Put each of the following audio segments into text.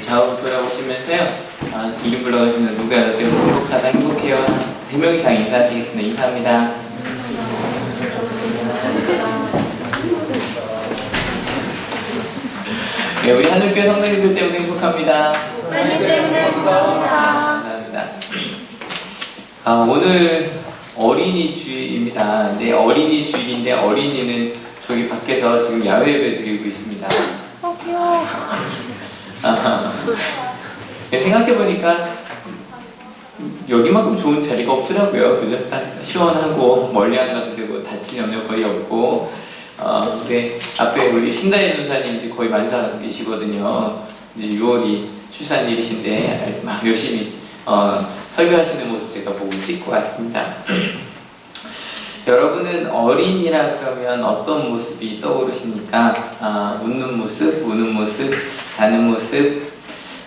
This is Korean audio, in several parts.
좌우 돌아오시면서요. 이름 불러가시면 누가 너 때문에 행복하다 행복해요. 3명 이상 인사하시겠습니다. 인사합니다. 네, 우리 하늘교회 성도님들 때문에 행복합니다. 선생님 때문에 행복합니다. 감사합니다. 오늘 어린이 주일입니다. 네, 어린이 주일인데 어린이는 저기 밖에서 지금 야외 예배 드리고 있습니다. 귀여워. 생각해보니까 여기만큼 좋은 자리가 없더라고요. 그죠? 딱 시원하고 멀리 안 가도 되고 다칠 염려 거의 없고 근데 앞에 우리 신다혜 전사님이 거의 만삭이시거든요. 이제 6월이 출산일이신데 막 열심히 설교하시는 모습 제가 보고 찍고 왔습니다. 여러분은 어린이라 그러면 어떤 모습이 떠오르십니까? 웃는 모습, 우는 모습, 자는 모습.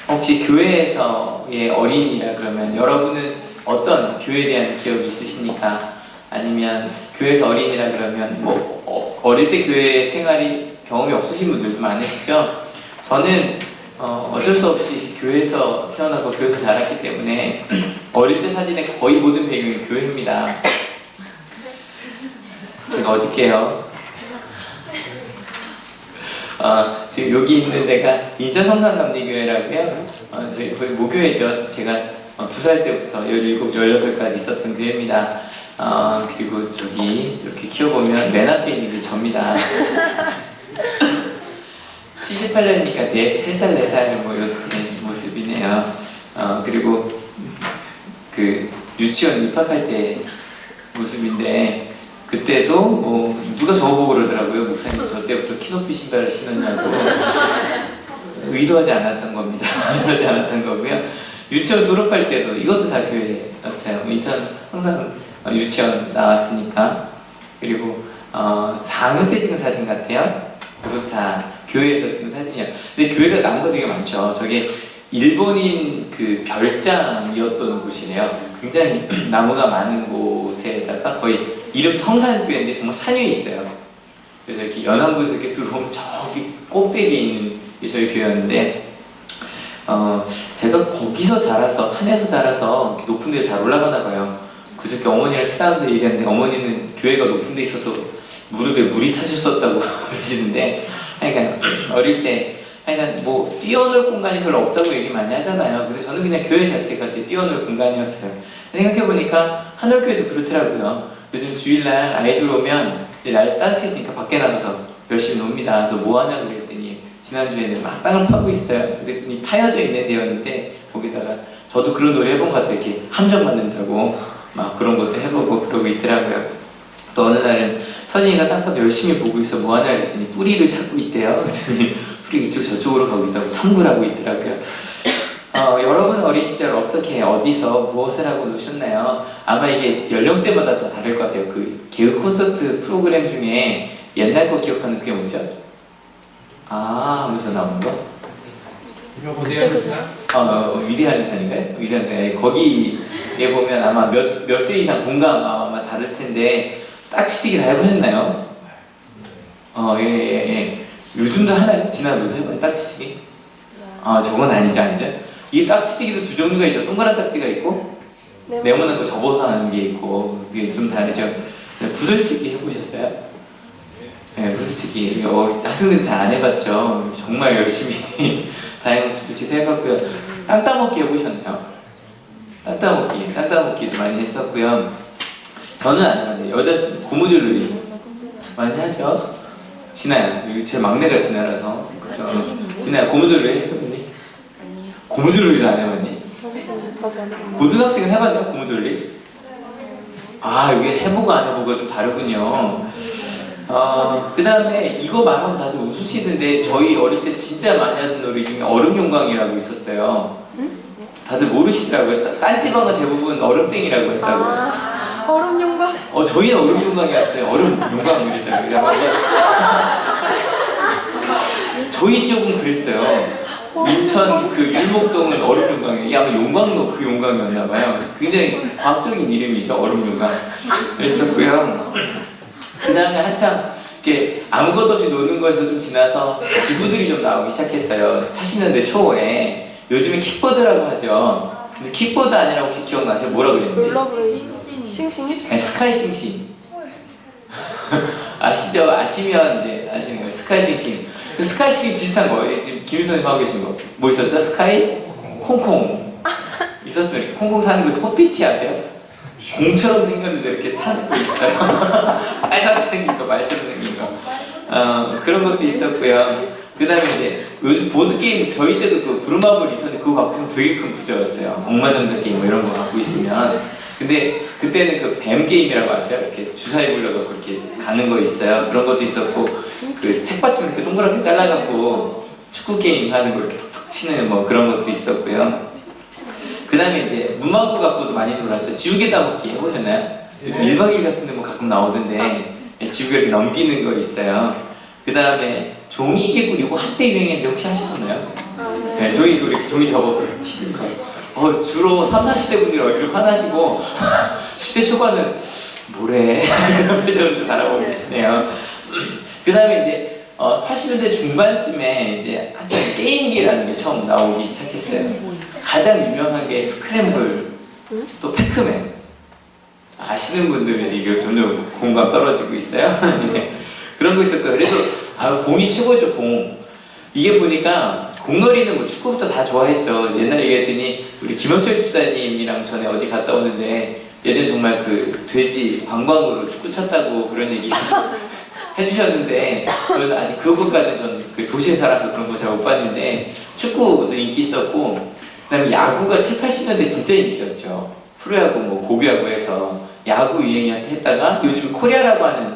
혹시 교회에서의 어린이라 그러면 여러분은 어떤 교회에 대한 기억이 있으십니까? 아니면 교회에서 어린이라 그러면 뭐 어릴 때 교회 생활이 경험이 없으신 분들도 많으시죠? 저는 어쩔 수 없이 교회에서 태어나고 교회에서 자랐기 때문에 어릴 때 사진의 거의 모든 배경이 교회입니다. 제가 어딜게요? 지금 여기 있는 데가 인천 성산감리교회라고요. 저희 거의 모교회죠. 제가 2살 때부터 17, 18까지 있었던 교회입니다. 그리고 저기 이렇게 키워보면 맨 앞에 있는 게 접니다. 78년이니까 3살, 4살 뭐 이런 모습이네요. 그리고 그 유치원 입학할 때 모습인데 그때도 누가 저보고 그러더라고요. 목사님 저 때부터 키높이 신발을 신었냐고. 의도하지 않았던 겁니다. 의도하지 않았던 거고요. 유치원 졸업할 때도 이것도 다 교회였어요. 인천 항상 유치원 나왔으니까. 그리고 4학년 때 찍은 사진 같아요. 이것도 다 교회에서 찍은 사진이에요. 근데 교회가 나온 거 되게 많죠. 저게 일본인 그 별장이었던 곳이래요. 굉장히 나무가 많은 곳에다가 거의 이름 성산교회인데 정말 산 위에 있어요. 그래서 이렇게 연안부에서 이렇게 들어오면 저기 꼭대기에 있는 게 저희 교회였는데 제가 거기서 자라서 산에서 자라서 높은 데를 잘 올라가나 봐요. 그저께 어머니랑 싸우면서 얘기하는데 어머니는 교회가 높은 데 있어도 무릎에 물이 차셨었다고 그러시는데 하여간 어릴 때 하여간 뭐 뛰어놀 공간이 별로 없다고 얘기 많이 하잖아요. 근데 저는 그냥 교회 자체가 제 뛰어놀 공간이었어요. 생각해보니까 하늘교회도 그렇더라고요. 요즘 주일날 아이들 오면 날 따뜻해지니까 밖에 나가서 열심히 놉니다. 그래서 뭐 하냐고 그랬더니 지난주에는 막 땅을 파고 있어요. 근데 파여져 있는 데였는데 거기다가 저도 그런 놀이 해본 것 같아요. 이렇게 함정 맞는다고 막 그런 것도 해보고 그러고 있더라고요. 또 어느 날은 서진이가 땅 파도 열심히 보고 있어. 뭐 하냐 그랬더니 뿌리를 찾고 있대요. 그랬더니 뿌리 이쪽 저쪽으로 가고 있다고 탐구를 하고 있더라고요. 여러분 어린 시절 어떻게 어디서 무엇을 하고 노셨나요? 아마 이게 연령대마다 다 다를 것 같아요. 그 개그 콘서트 프로그램 중에 옛날 거 기억하는 그게 뭐죠? 하면서 나오는 거? 위대한 유산? 위대한 유산인가요? 위대한 유산. 거기에 보면 아마 몇 세 이상 공감 아마 다를 텐데 딱지치기 다 해보셨나요? 예. 요즘도 하나 지나도 해봐요. 딱지치기? 저건 아니죠. 이게 딱지치기도 두 종류가 있죠. 동그란 딱지가 있고 네모난 거 접어서 하는 게 있고 그게 좀 다르죠. 구슬치기 해보셨어요? 네, 구슬치기. 학생들 잘 안 해봤죠. 정말 열심히 다양한 구슬치기 해봤고요. 땅 따먹기 해보셨나요? 땅 따먹기도 많이 했었고요. 저는 안 해봤는데 여자 고무줄놀이 많이 하죠. 진아야, 여기 제 막내가 진아라서 그렇죠. 진아야 고무줄놀이 해봤니? 고무줄놀이도 안 해봤니? 고등학생은 해봤나요? 고무줄놀이? 이게 해보고 안 해보고가 좀 다르군요. 그 다음에 이거 말하면 다들 웃으시는데 저희 어릴 때 진짜 많이 하던 놀이 중에 얼음용광이라고 있었어요. 다들 모르시더라고요. 딴지방은 대부분 얼음땡이라고 했다고. 얼음용광? 저희는 얼음용광이었어요. 얼음용광이라고. 저희 쪽은 그랬어요. 인천 그 율목동은 얼음용광이에요. 이게 아마 용광로 그 용광이었나봐요. 굉장히 과학적인 이름이죠. 얼음용광. 그랬었고요. 그 다음에 한참 이렇게 아무것도 없이 노는 거에서 좀 지나서 기구들이 좀 나오기 시작했어요. 80년대 초에. 요즘에 킥보드라고 하죠. 근데 킥보드 아니라 혹시 기억나세요? 뭐라 그랬는지? 롤러브레이드. 싱싱이? 네, 스카이싱싱. 아시죠? 아시면 이제 아시는 거예요. 스카이싱싱. 그 스카이싱 비슷한 거예요. 지금 김일선님 하고 계신 거. 뭐 있었죠? 스카이? 콩콩. 있었으면 이렇게 콩콩 타는 거 호피티 아세요? 공처럼 생겼는데 이렇게 타는 거 있어요. 빨갛게 생긴 거, 말처럼 생긴 거. 그런 것도 있었고요. 그 다음에 이제 요즘 보드게임, 저희 때도 그 부루마블 있었는데 그거 갖고 있으면 되게 큰 부자였어요. 억만장자 게임 뭐 이런 거 갖고 있으면. 근데 그때는 그 뱀 게임이라고 아세요? 이렇게 주사위 굴려갖고 이렇게 가는 거 있어요. 그런 것도 있었고, 그 책받침 이렇게 동그랗게 잘라갖고 축구 게임 하는 거 이렇게 툭툭 치는 뭐 그런 것도 있었고요. 그 다음에 이제 문방구 갖고도 많이 놀았죠. 지우개 따먹기 해보셨나요? 1박 2일 같은 데 뭐 가끔 나오던데 지우개 이렇게 넘기는 거 있어요. 그 다음에 종이 개구리 이거 한때 유행했는데 혹시 하셨나요? 네, 종이 개구리 이렇게 종이 접어 이렇게 튀는 거. 주로 30, 40대 분들이 얼굴 화나시고 10대 초반은 뭐래 이런 표정을 좀 바라보고 계시네요. 그 다음에 이제 80년대 중반쯤에 이제 한참 게임기라는 게 처음 나오기 시작했어요. 가장 유명한 게 스크램블, 또 패크맨. 아시는 분들은 이게 점점 공감 떨어지고 있어요. 그런 거 있었고요. 그래서 공이 최고죠, 공. 이게 보니까 공놀이는 뭐 축구부터 다 좋아했죠. 옛날에 얘기했더니 우리 김영철 집사님이랑 전에 어디 갔다 오는데 예전에 정말 그 돼지 방광으로 축구 찼다고 그런 얘기 해주셨는데 저는 아직 그것까지는 저는 그 도시에 살아서 그런 거 잘 못 봤는데 축구도 인기 있었고 그 다음에 야구가 7, 80년대 진짜 인기였죠. 프로야구, 뭐 고교야구 해서 야구 유행한테 했다가 요즘 코리아라고 하는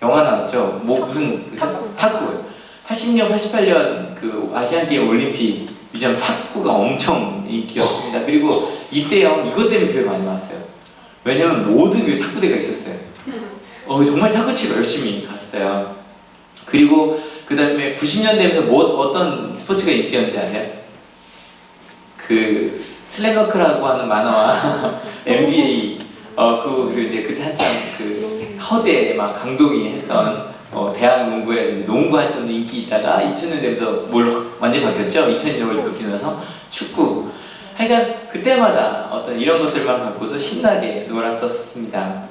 영화 나왔죠. 뭐 무슨 탁구. 80년, 88년 그 아시안게임 올림픽 유전 탁구가 엄청 인기였습니다. 그리고 이때요 이것 때문에 교회 많이 나왔어요. 왜냐면 모든 교회 탁구대가 있었어요. 정말 탁구 치고 열심히 갔어요. 그리고 그 다음에 90년대부터 어떤 스포츠가 인기였는지 아세요? 그 슬램덩크라고 하는 만화와 NBA 그리고 이제 그때 한참 그 허재 막 강동이 했던 대학 농구에서 이제 농구 한참 인기 있다가 2000년 되면서 뭘 완전히 바뀌었죠. 2000년 월드컵 지나서 축구. 하여간 그때마다 어떤 이런 것들만 갖고도 신나게 놀았었습니다.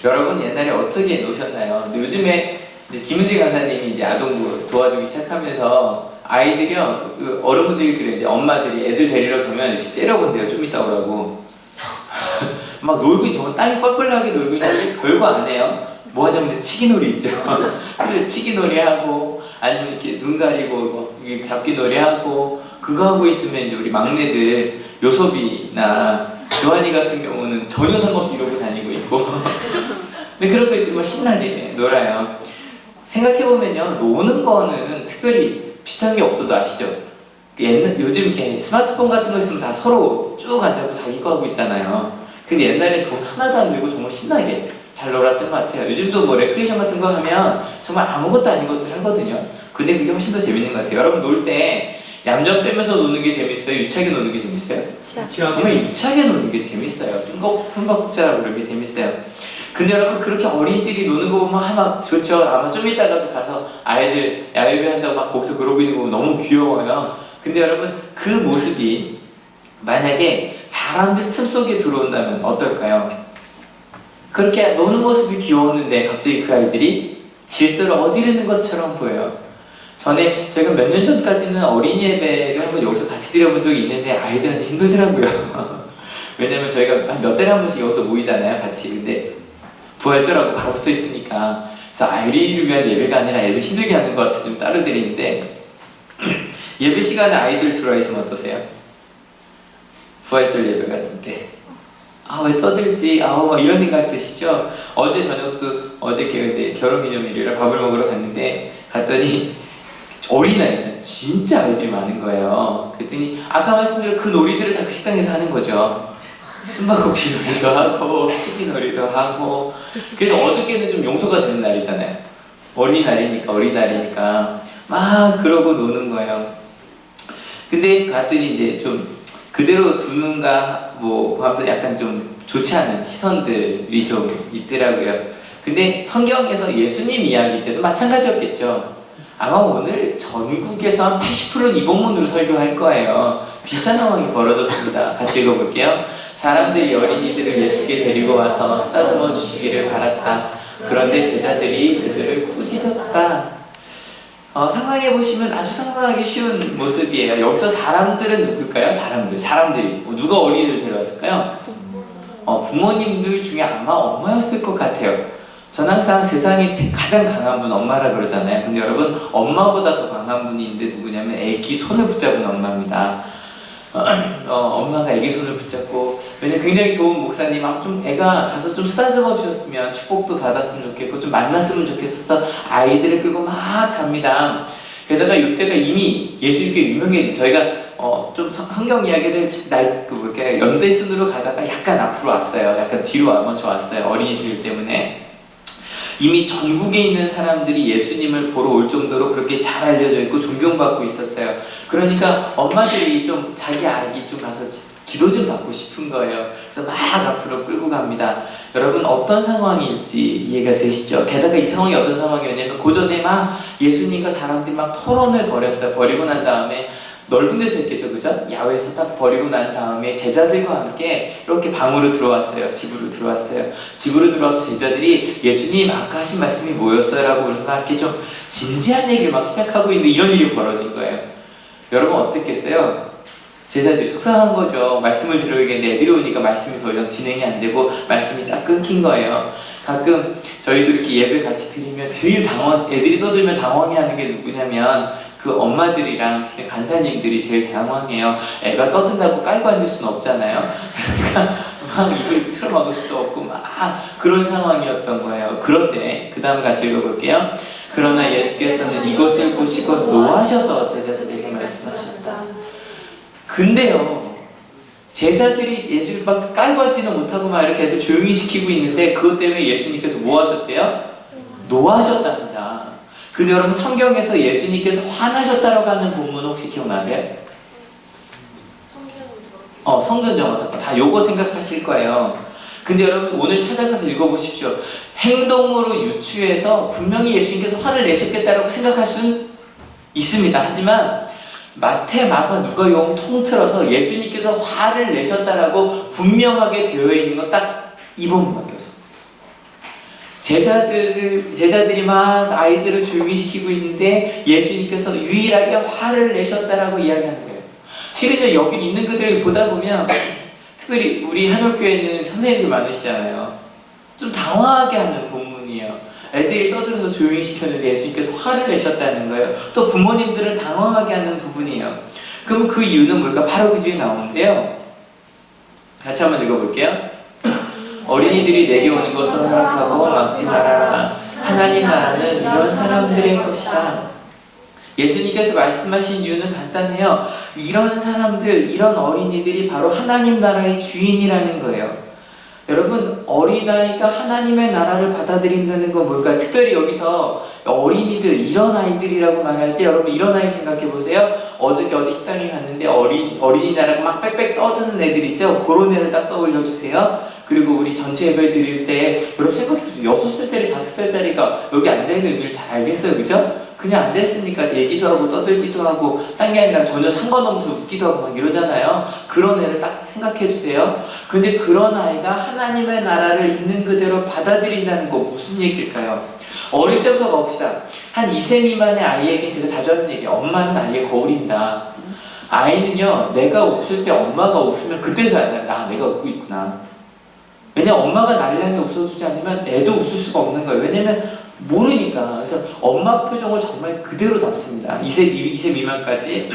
여러분 옛날에 어떻게 노셨나요? 근데 요즘에 김은지 강사님이 이제 아동부 도와주기 시작하면서 아이들이요, 그 어른분들이 그래 이제 엄마들이 애들 데리러 가면 이렇게 째려본대요. 좀 이따 오라고. 막 놀고 정말 땀이 뻘뻘 나게 놀고 있는데 별거 안 해요. 뭐 하냐면 치기놀이 있죠. 치기놀이 하고 아니면 이렇게 눈 가리고 잡기놀이 하고 그거 하고 있으면 이제 우리 막내들 요섭이나 조한이 같은 경우는 전혀 상관없이 이러고 다니고 있고 근데 그런 거 있으면 신나게 놀아요. 생각해보면요 노는 거는 특별히 비싼 게 없어도 아시죠? 요즘 이렇게 스마트폰 같은 거 있으면 다 서로 쭉 앉아서 자기 거 하고 있잖아요. 근데 옛날엔 돈 하나도 안 들고 정말 신나게 잘 놀았던 것 같아요. 요즘도 뭐 레크레이션 같은 거 하면 정말 아무것도 아닌 것들 하거든요. 근데 그게 훨씬 더 재밌는 것 같아요. 여러분 놀 때 얌전 빼면서 노는 게 재밌어요? 유치하게 노는 게 재밌어요? 정말 유치하게 노는 게 재밌어요. 숨바꼭질하고 그런 게 재밌어요. 근데 여러분 그렇게 어린이들이 노는 거 보면 막 좋죠. 아마 좀 이따가도 가서 아이들 야외배 한다고 막 거기서 그러고 있는 거 보면 너무 귀여워요. 근데 여러분 그 모습이 만약에 사람들 틈 속에 들어온다면 어떨까요? 그렇게 노는 모습이 귀여웠는데 갑자기 그 아이들이 질서를 어지르는 것처럼 보여요. 전에 제가 몇 년 전까지는 어린이 예배를 한번 여기서 같이 드려본 적이 있는데 아이들한테 힘들더라고요. 왜냐면 저희가 한 몇 달에 한 번씩 여기서 모이잖아요, 같이. 근데 부활절하고 바로 붙어 있으니까 그래서 아이를 위한 예배가 아니라 애들 힘들게 하는 것 같아서 좀 따로 드리는데 예배 시간에 아이들 들어와 있으면 어떠세요? 부활절 예배 같은 때 왜 떠들지? 이런 생각 드시죠? 어제 저녁도 어저께 결혼기념일이라 밥을 먹으러 갔는데 갔더니 어린아이들 진짜 아이들이 많은 거예요. 그랬더니 아까 말씀드린 그 놀이들을 다 그 식당에서 하는 거죠. 숨바꼭질 놀이도 하고 치기 놀이도 하고. 그래서 어저께는 좀 용서가 되는 날이잖아요. 어린날이니까 막 그러고 노는 거예요. 근데 갔더니 이제 좀 그대로 두는가 뭐 하면서 약간 좀 좋지 않은 시선들이 좀 있더라고요. 근데 성경에서 예수님 이야기 때도 마찬가지였겠죠. 아마 오늘 전국에서 한 80%는 이복문으로 설교할 거예요. 비슷한 상황이 벌어졌습니다. 같이 읽어볼게요. 사람들이 어린이들을 예수께 데리고 와서 쓰다듬어 주시기를 바랐다. 그런데 제자들이 그들을 꾸짖었다. 상상해보시면 아주 상상하기 쉬운 모습이에요. 여기서 사람들은 누굴까요? 사람들이. 누가 어린이를 데려왔을까요? 부모님들 중에 아마 엄마였을 것 같아요. 전 항상 세상에 가장 강한 분 엄마라 그러잖아요. 근데 여러분, 엄마보다 더 강한 분이 있는데 누구냐면 애기 손을 붙잡은 엄마입니다. 엄마가 애기 손을 붙잡고, 왜냐면 굉장히 좋은 목사님, 좀 애가 가서 좀 쓰다듬어 주셨으면 축복도 받았으면 좋겠고 좀 만났으면 좋겠어서 아이들을 끌고 막 갑니다. 게다가 이때가 이미 예수님께 유명해진, 저희가 좀 성경 이야기를 연대 순으로 가다가 약간 앞으로 왔어요. 약간 뒤로 먼저 왔어요. 어린이 주일 때문에. 이미 전국에 있는 사람들이 예수님을 보러 올 정도로 그렇게 잘 알려져 있고 존경받고 있었어요. 그러니까 엄마들이 좀 자기 아기 좀 가서 기도 좀 받고 싶은 거예요. 그래서 막 앞으로 끌고 갑니다. 여러분, 어떤 상황일지 이해가 되시죠? 게다가 이 상황이 어떤 상황이었냐면 고전에 막 예수님과 사람들이 막 토론을 벌였어요. 버리고 난 다음에 넓은 데서 했겠죠, 그죠? 야외에서 딱 버리고 난 다음에 제자들과 함께 이렇게 방으로 들어왔어요. 집으로 들어왔어요. 집으로 들어와서 제자들이 예수님 아까 하신 말씀이 뭐였어요? 라고 그래서 막 이렇게 좀 진지한 얘기를 막 시작하고 있는데 이런 일이 벌어진 거예요. 여러분 어떻겠어요? 제자들이 속상한 거죠. 말씀을 들어야겠는데 애들이 오니까 말씀이 더 이상 진행이 안 되고 말씀이 딱 끊긴 거예요. 가끔 저희도 이렇게 예배 같이 드리면 제일 애들이 떠들면 당황해하는 게 누구냐면 그 엄마들이랑 간사님들이 제일 당황해요. 애가 떠든다고 깔고 앉을 수는 없잖아요. 그러니까 막 입을 틀어막을 수도 없고 막 그런 상황이었던 거예요. 그런데 그 다음에 같이 읽어볼게요. 그러나 예수께서는 이것을 보시고 노하셔서 제자들에게 말씀하셨다. 근데요, 제자들이 예수를 막 깔고 앉지는 못하고 막 이렇게 애들 조용히 시키고 있는데 그것 때문에 예수님께서 뭐 하셨대요? 노하셨답니다. 근데 여러분, 성경에서 예수님께서 화나셨다라고 하는 본문 혹시 기억나세요? 성전정화 사건. 다 요거 생각하실 거예요. 근데 여러분, 오늘 찾아가서 읽어보십시오. 행동으로 유추해서 분명히 예수님께서 화를 내셨겠다라고 생각할 수는 있습니다. 하지만 마태, 마가, 누가용 통틀어서 예수님께서 화를 내셨다라고 분명하게 되어 있는 건 딱 이 본문밖에 없습니다. 제자들이 막 아이들을 조용히 시키고 있는데 예수님께서 유일하게 화를 내셨다라고 이야기하는 거예요. 실은요, 여기 있는 그들을 보다 보면 특별히 우리 한옥교회는 선생님들 많으시잖아요. 좀 당황하게 하는 본문이에요. 애들이 떠들어서 조용히 시켰는데 예수님께서 화를 내셨다는 거예요. 또 부모님들을 당황하게 하는 부분이에요. 그럼 그 이유는 뭘까? 바로 그 뒤에 나오는데요. 같이 한번 읽어볼게요. 어린이들이 내게 오는 것을 허락하고 막지 말아라. 하나님 나라는 이런 사람들의 것이다. 예수님께서 말씀하신 이유는 간단해요. 이런 사람들, 이런 어린이들이 바로 하나님 나라의 주인이라는 거예요. 여러분, 어린아이가 하나님의 나라를 받아들인다는 건 뭘까요? 특별히 여기서 어린이들, 이런 아이들이라고 말할 때 여러분 이런 아이 생각해보세요. 어저께 어디 식당에 갔는데 어린이날하고 막 빽빽 떠드는 애들 있죠? 그런 애를 딱 떠올려주세요. 그리고 우리 전체 예배 드릴 때 여러분 생각해보세요. 6살짜리, 5살짜리가 여기 앉아있는 의미를 잘 알겠어요, 그죠? 그냥 앉아있으니까 얘기도 하고 떠들기도 하고 딴 게 아니라 전혀 상관없어서 웃기도 하고 막 이러잖아요. 그런 애를 딱 생각해주세요. 근데 그런 아이가 하나님의 나라를 있는 그대로 받아들인다는 거 무슨 얘기일까요? 어릴 때부터 가봅시다. 한 2세 미만의 아이에게 제가 자주 하는 얘기예요. 엄마는 아이의 거울입니다. 아이는요, 내가 웃을 때 엄마가 웃으면 그때서 알아요. 내가 웃고 있구나. 왜냐면 엄마가 나를 향해 웃어주지 않으면 애도 웃을 수가 없는 거예요. 왜냐면 모르니까. 그래서 엄마 표정을 정말 그대로 담습니다. 2세 미만까지.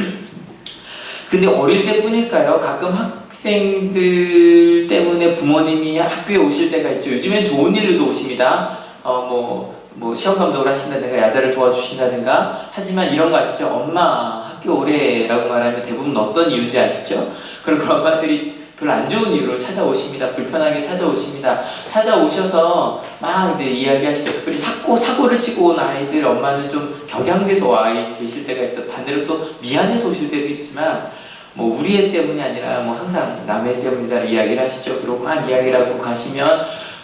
근데 어릴 때뿐일까요? 가끔 학생들 때문에 부모님이 학교에 오실 때가 있죠. 요즘엔 좋은 일로도 오십니다. 뭐 시험 감독을 하신다든가 야자를 도와주신다든가. 하지만 이런 거 아시죠? 엄마 학교 오래 라고 말하면 대부분 어떤 이유인지 아시죠? 그럼 그 엄마들이 별로 안 좋은 이유로 찾아오십니다. 불편하게 찾아오십니다. 찾아오셔서 막 이제 이야기하시죠. 특별히 사고를 치고 온 아이들 엄마는 좀 격양돼서 와 계실 때가 있어. 반대로 또 미안해서 오실 때도 있지만 뭐 우리 애 때문이 아니라 뭐 항상 남의 애 때문이다 이야기를 하시죠. 그리고 막 이야기를 하고 가시면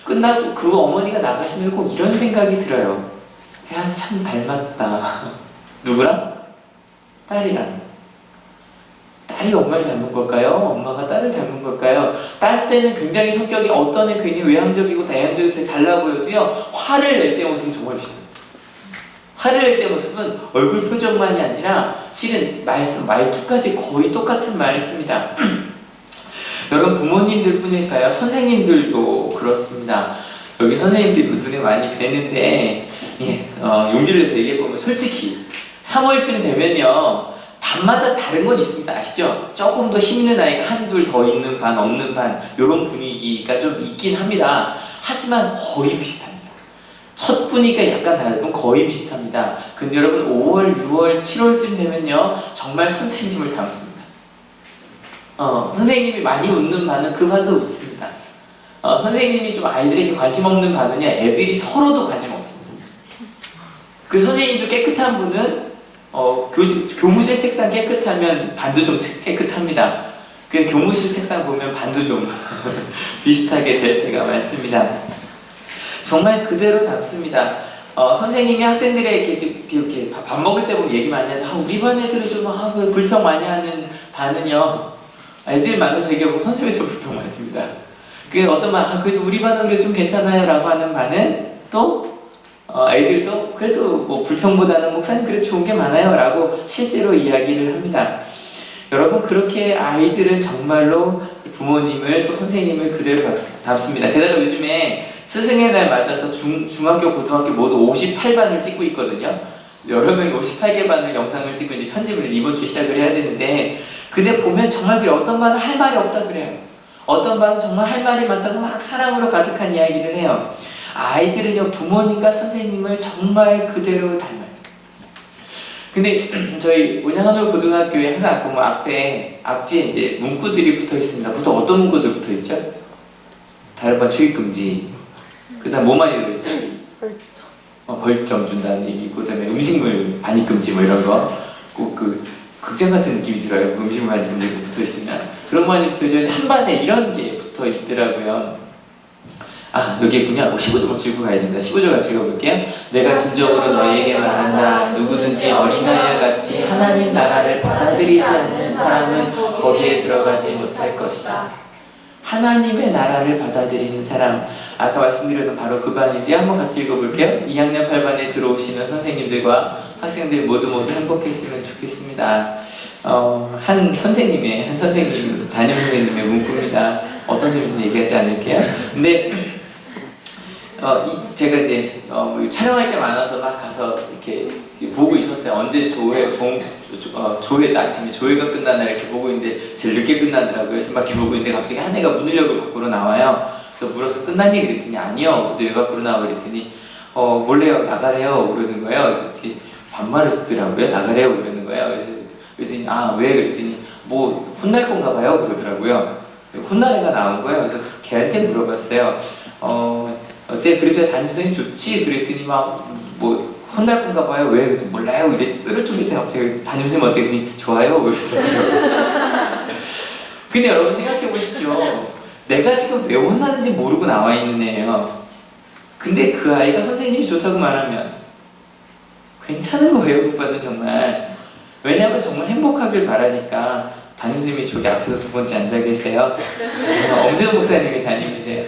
끝나고 그 어머니가 나가시면 꼭 이런 생각이 들어요. 야, 참 닮았다. 누구랑? 딸이랑. 딸이 엄마를 닮은 걸까요? 엄마가 딸을 닮은 걸까요? 딸 때는 굉장히 성격이 어떤 애 괜히 외향적이고 내향적이고 되게 달라 보여도요, 화를 낼 때 모습은 정말 비슷해요. 화를 낼 때 모습은 얼굴 표정만이 아니라 실은 말투까지 거의 똑같은 말을 씁니다. 여러분, 부모님들 뿐일까요? 선생님들도 그렇습니다. 여기 선생님들이 눈에 많이 뵈는데, 용기를 내서 얘기해보면 솔직히 3월쯤 되면요, 반마다 다른 건 있습니다. 아시죠? 조금 더 힘있는 아이가 한둘 더 있는 반, 없는 반, 이런 분위기가 좀 있긴 합니다. 하지만 거의 비슷합니다. 첫 분위기가 약간 다를 뿐 거의 비슷합니다. 근데 여러분, 5월, 6월, 7월쯤 되면요, 정말 선생님을 닮습니다. 선생님이 많이 웃는 반은 그 반도 웃습니다. 선생님이 좀 아이들에게 관심 없는 반은요, 애들이 서로도 관심 없습니다. 그 선생님이 좀 깨끗한 분은 교무실 책상 깨끗하면 반도 좀 깨끗합니다. 그 교무실 책상 보면 반도 좀 비슷하게 될 때가 많습니다. 정말 그대로 닮습니다. 선생님이 학생들에게 이렇게 밥 먹을 때 보면 얘기 많이 하죠. 우리 반 애들은 좀 왜 불평 많이 하는 반은요, 애들 만나서 얘기하고 선생님이 좀 불평 많습니다. 그 어떤 반, 그래도 우리 반은 그래도 좀 괜찮아요 라고 하는 반은 또 애들도 그래도 뭐 불평보다는 목사님 그래도 좋은 게 많아요 라고 실제로 이야기를 합니다. 여러분, 그렇게 아이들은 정말로 부모님을 또 선생님을 그대로 닮습니다. 게다가 요즘에 스승의 날 맞아서 중학교, 고등학교 모두 58반을 찍고 있거든요. 여러 명이 58개 반을 영상을 찍고 이제 편집을 이번 주에 시작을 해야 되는데, 근데 보면 정말 그래요. 어떤 반은 할 말이 없다 그래요. 어떤 반은 정말 할 말이 많다고 막 사랑으로 가득한 이야기를 해요. 아이들은요, 부모님과 선생님을 정말 그대로 닮아요. 근데 저희 온양한올 고등학교에 항상 그 앞뒤에 이제 문구들이 붙어 있습니다. 보통 어떤 문구들 붙어 있죠? 다른 반 출입 금지. 그다음 뭐 많이 들어있죠? 벌점 준다는 얘기고, 그다음에 음식물 반입 금지 뭐 이런 거. 꼭 그 극장 같은 느낌이 들어요. 음식물 반입 금지 붙어 있으면 그런 거 많이 붙어 있죠. 한 반에 이런 게 붙어 있더라고요. 여기 있군요. 15절 읽고 가야 됩니다. 15절 같이 읽어볼게요. 내가 진정으로 너희에게 말한다. 누구든지 어린아이와 같이 하나님 나라를 받아들이지 않는 사람은 거기에 들어가지 못할 것이다. 하나님의 나라를 받아들이는 사람. 아까 말씀드렸던 바로 그 반인데 한번 같이 읽어볼게요. 2학년 8반에 들어오시는 선생님들과 학생들 모두 행복했으면 좋겠습니다. 한 선생님, 담임 선생님의 문구입니다. 어떤 선생님인지 얘기하지 않을게요. 근데 제가 이제 촬영할 게 많아서 막 가서 이렇게 보고 있었어요. 언제 조회 아침에 조회가 끝나나 이렇게 보고 있는데 제일 늦게 끝나더라고요. 그래서 막 이렇게 보고 있는데 갑자기 한 애가 문을 열고 밖으로 나와요. 그래서 물어서 끝났니? 그랬더니 아니요. 근데 왜 밖으로 나와? 그랬더니 몰래 나가래요. 그러는 거예요. 이렇게 반말을 쓰더라고요. 나가래요. 그러는 거예요. 그랬더니 왜? 그랬더니 뭐 혼날 건가 봐요. 그러더라고요. 혼날 애가 나온 거예요. 그래서 걔한테 물어봤어요. 어때? 그래도 담임선생님 좋지? 그랬더니 뭐 혼날 건가 봐요. 왜? 그랬더니 몰라요. 이럴 준비했더니 갑자기 담임선생님 어때? 그랬더니 좋아요. 그러더라고요. 근데 여러분 생각해 보십시오. 내가 지금 왜 혼나는지 모르고 나와 있는 애예요. 근데 그 아이가 선생님이 좋다고 말하면 괜찮은 거예요. 그 오빠는 정말. 왜냐면 정말 행복하길 바라니까. 담임선생님이 저기 앞에서 두 번째 앉아 계세요. 엄세훈 목사님이 담임이세요.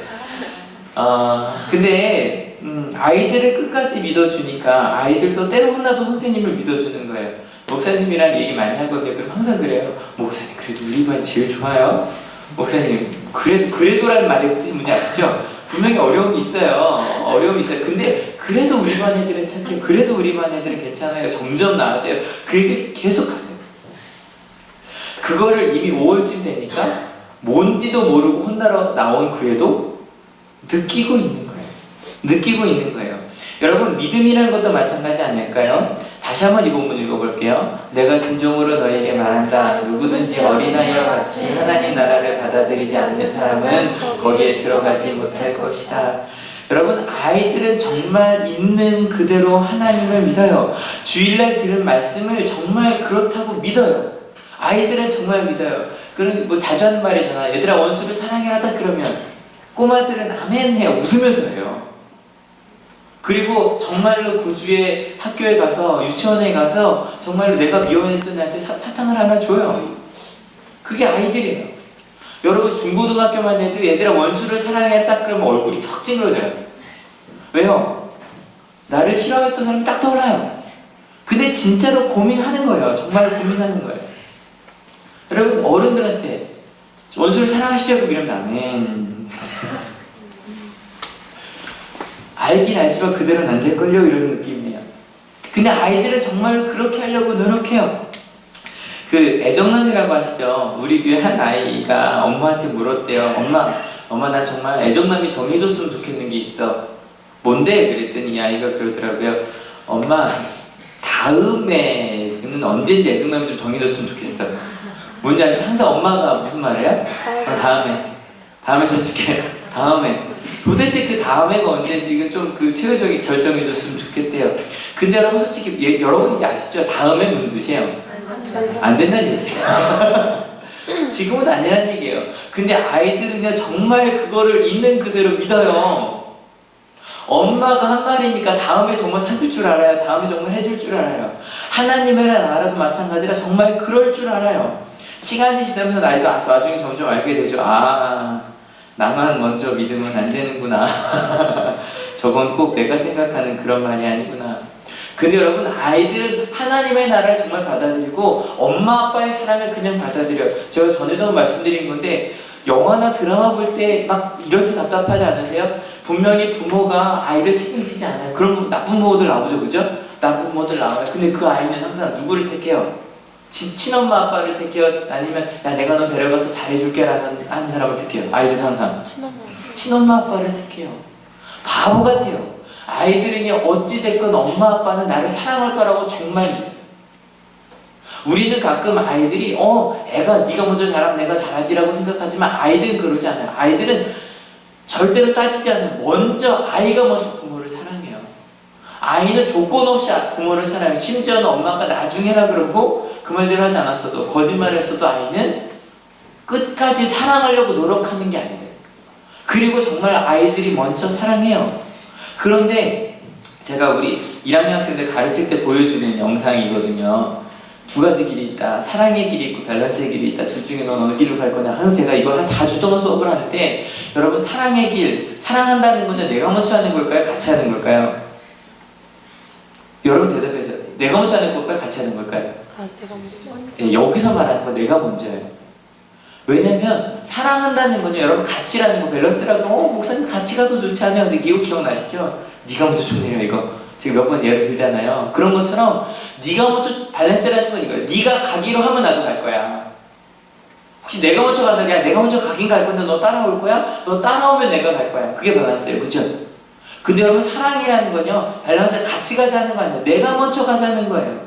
근데 아이들을 끝까지 믿어주니까 아이들도 때로 혼나도 선생님을 믿어주는 거예요. 목사님이랑 얘기 많이 하거든요. 그럼 항상 그래요. 목사님 그래도 우리 반이 제일 좋아요. 목사님 그래도라는 말이 뜻이 뭔지 아시죠? 분명히 어려움이 있어요. 근데 그래도 우리 반 애들은 착해요. 그래도 우리 반 애들은 괜찮아요. 점점 나아져요. 그 얘기를 계속 하세요. 그거를 이미 5월쯤 되니까 뭔지도 모르고 혼나러 나온 그 애도 느끼고 있는 거예요. 여러분, 믿음이라는 것도 마찬가지 아닐까요? 다시 한번 이 본문 읽어볼게요. 내가 진정으로 너에게 말한다. 누구든지 어린아이와 같이 하나님 나라를 받아들이지 않는 사람은 거기에 들어가지 못할 것이다. 여러분, 아이들은 정말 있는 그대로 하나님을 믿어요. 주일날 들은 말씀을 정말 그렇다고 믿어요. 아이들은 정말 믿어요. 그런 뭐 자주 하는 말이잖아. 얘들아 원수를 사랑해라 딱 그러면 꼬마들은 아멘 해요. 웃으면서 해요. 그리고 정말로 그 주에 학교에 가서 유치원에 가서 정말로 내가 미워했던 애한테 사탕을 하나 줘요. 그게 아이들이에요. 여러분 중고등학교만 해도 얘들아 원수를 사랑해 딱 그러면 얼굴이 턱 찡그러져요. 왜요? 나를 싫어했던 사람이 딱 떠올라요. 근데 진짜로 고민하는 거예요. 정말 고민하는 거예요. 여러분 어른들한테 원수를 사랑하시려고 이러면 아멘. 알긴 알지만 그대로는 안 될걸요 이런 느낌이에요. 근데 아이들은 정말 그렇게 하려고 노력해요. 그 애정남이라고 하시죠. 우리 교회 한 아이가 엄마한테 물었대요. 엄마 나 정말 애정남이 정해줬으면 좋겠는 게 있어. 뭔데? 그랬더니 이 아이가 그러더라고요. 엄마 다음에는 언제인지 애정남이 좀 정해줬으면 좋겠어. 뭔지 아시죠? 항상 엄마가 무슨 말을 해요? 다음에 써줄게. 다음에. 도대체 그 다음에가 언제인지 이거 좀 그 최후적인 결정해줬으면 좋겠대요. 근데 여러분 솔직히 여러분 이제 아시죠? 다음에 무슨 뜻이에요? 안 된다는 얘기예요. 지금은 아니라는 얘기예요. 근데 아이들은요 정말 그거를 있는 그대로 믿어요. 엄마가 한 말이니까 다음에 정말 사줄 줄 알아요. 다음에 정말 해줄 줄 알아요. 하나님의 나라도 마찬가지라 정말 그럴 줄 알아요. 시간이 지나면서 나이도 나중에 점점 알게 되죠. 나만 먼저 믿으면 안 되는구나. 저건 꼭 내가 생각하는 그런 말이 아니구나. 근데 여러분 아이들은 하나님의 나라를 정말 받아들이고 엄마 아빠의 사랑을 그냥 받아들여요. 제가 전에도 말씀드린 건데 영화나 드라마 볼 때 막 이렇게 답답하지 않으세요? 분명히 부모가 아이를 책임지지 않아요. 그런 나쁜 부모들 나오죠, 그죠? 나쁜 부모들 나와요. 근데 그 아이는 항상 누구를 택해요? 친엄마 아빠를 택해요? 아니면 야 내가 너 데려가서 잘해줄게 라는 하는 사람을 택해요? 아이들은 항상 친엄마 아빠를 택해요. 바보 같아요. 아이들은요 어찌됐건 엄마 아빠는 나를 사랑할 거라고 정말 믿어요. 우리는 가끔 아이들이 애가 네가 먼저 잘하면 내가 잘하지라고 생각하지만 아이들은 그러지 않아요. 아이들은 절대로 따지지 않아요. 아이가 먼저 부모를 사랑해요. 아이는 조건 없이 부모를 사랑해요. 심지어는 엄마가 나중에 해라 그러고 그 말대로 하지 않았어도 거짓말을 했어도 아이는 끝까지 사랑하려고 노력하는 게 아니에요. 그리고 정말 아이들이 먼저 사랑해요. 그런데 제가 우리 1학년 학생들 가르칠 때 보여주는 영상이거든요. 두 가지 길이 있다. 사랑의 길이 있고 밸런스의 길이 있다. 둘 중에 넌 어느 길로 갈 거냐. 항상 제가 이걸 한 4주 동안 수업을 하는데 여러분 사랑의 길, 사랑한다는 거는 내가 먼저 하는 걸까요? 같이 하는 걸까요? 여러분 대답해주세요. 내가 먼저 하는 걸까요? 같이 하는 걸까요? 내가 먼저. 네, 여기서 말하는 건 내가 먼저예요. 왜냐면 사랑한다는 건요 여러분 가치라는 거 밸런스라고 목사님 가치가 더 좋지 않아요. 근데 이거 기억나시죠? 네가 먼저 좋네요 이거. 제가 몇 번 예를 들잖아요. 그런 것처럼 네가 먼저 밸런스라는 건 이거예요. 네가 가기로 하면 나도 갈 거야. 혹시 내가 먼저 가는 게 아니라 내가 먼저 가긴 갈 건데 너 따라올 거야? 너 따라오면 내가 갈 거야. 그게 밸런스예요. 그죠? 근데 여러분 사랑이라는 건요 밸런스를 같이 가자는 거 아니에요. 내가 먼저 가자는 거예요.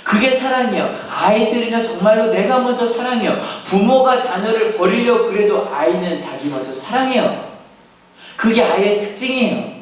그게 사랑이에요. 아이들은요 정말로 내가 먼저 사랑해요. 부모가 자녀를 버리려고 그래도 아이는 자기 먼저 사랑해요. 그게 아이의 특징이에요.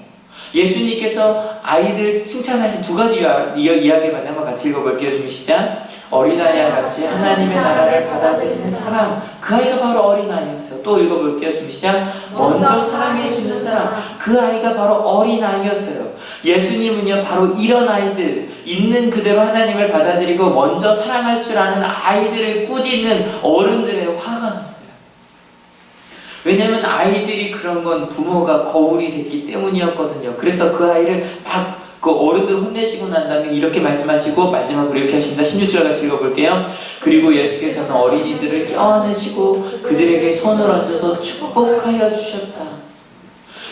예수님께서 아이를 칭찬하신 두 가지 이야기만 한번 같이 읽어볼게요. 좀 시작. 어린아이와 같이 하나님의 나라를 받아들이는 사람. 그 아이가 바로 어린아이였어요. 또 읽어볼게요. 좀 시작. 먼저 사랑해주는 사람. 그 아이가 바로 어린아이였어요. 예수님은요 바로 이런 아이들, 있는 그대로 하나님을 받아들이고 먼저 사랑할 줄 아는 아이들을 꾸짖는 어른들의 화가 났어요. 왜냐면 아이들이 그런 건 부모가 거울이 됐기 때문이었거든요. 그래서 그 아이를 막 그 어른들 혼내시고 난 다음에 이렇게 말씀하시고 마지막으로 이렇게 하십니다. 16절 같이 읽어볼게요. 그리고 예수께서는 어린이들을 껴안으시고 그들에게 손을 얹어서 축복하여 주셨다.